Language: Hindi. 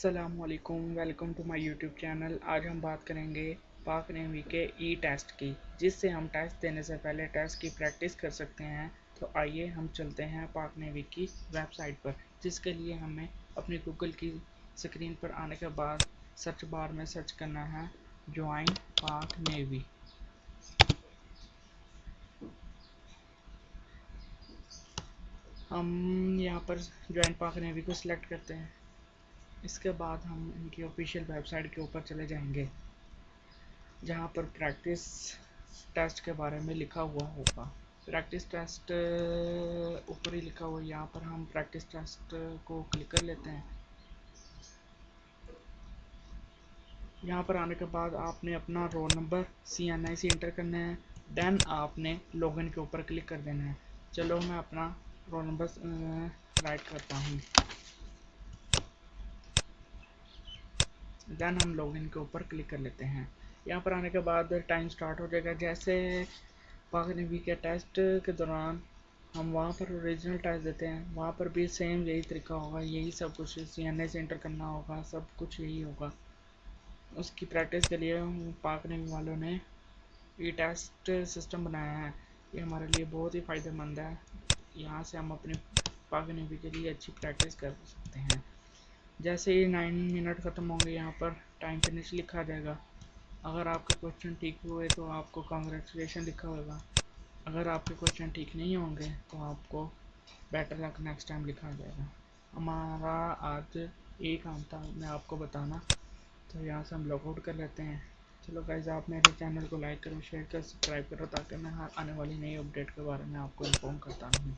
अस्सलामुअलैकुम, welcome to my YouTube channel. आज हम बात करेंगे पाक नेवी के ई टेस्ट की, जिससे हम टेस्ट देने से पहले टेस्ट की प्रैक्टिस कर सकते हैं। तो आइए हम चलते हैं पाक नेवी की वेबसाइट पर, जिसके लिए हमें अपनी गूगल की स्क्रीन पर आने के बाद सर्च बार में सर्च करना है ज्वाइन पाक नेवी। हम यहाँ पर ज्वाइन पाक नेवी को सिलेक्ट करते हैं। इसके बाद हम इनकी ऑफिशियल वेबसाइट के ऊपर चले जाएंगे, जहाँ पर प्रैक्टिस टेस्ट के बारे में लिखा हुआ होगा। प्रैक्टिस टेस्ट ऊपर ही लिखा हुआ है, यहाँ पर हम प्रैक्टिस टेस्ट को क्लिक कर लेते हैं। यहाँ पर आने के बाद आपने अपना रोल नंबर CNIC इंटर करना है। देन आपने लॉगिन के ऊपर क्लिक कर देना है। चलो मैं अपना रोल नंबर राइट करता हूँ। देन हम लॉगिन के ऊपर क्लिक कर लेते हैं। यहाँ पर आने के बाद टाइम स्टार्ट हो जाएगा। जैसे पाक नेवी के टेस्ट के दौरान हम वहाँ पर ओरिजिनल टेस्ट देते हैं, वहाँ पर भी सेम यही तरीका होगा, यही सब कुछ CNI से एंटर करना होगा, सब कुछ यही होगा। उसकी प्रैक्टिस के लिए पाक नेवी वालों ने ये टेस्ट सिस्टम बनाया है। ये हमारे लिए बहुत ही फ़ायदेमंद है। यहाँ से हम अपनी पाक नेवी के लिए अच्छी प्रैक्टिस कर सकते हैं। जैसे ही 9 मिनट ख़त्म होंगे, यहाँ पर टाइम फिनिश लिखा जाएगा। अगर आपके क्वेश्चन ठीक हुए तो आपको कांग्रेचुलेशन लिखा होगा। अगर आपके क्वेश्चन ठीक नहीं होंगे तो आपको बेटर लक नेक्स्ट टाइम लिखा जाएगा। हमारा आज यही काम था मैं आपको बताना, तो यहाँ से हम लॉगआउट कर लेते हैं। चलो गाइस, आप मेरे चैनल को लाइक करो, शेयर करो, सब्सक्राइब करो, ताकि मैं हर आने वाली नई अपडेट के बारे में आपको इन्फॉर्म करता रहूँ।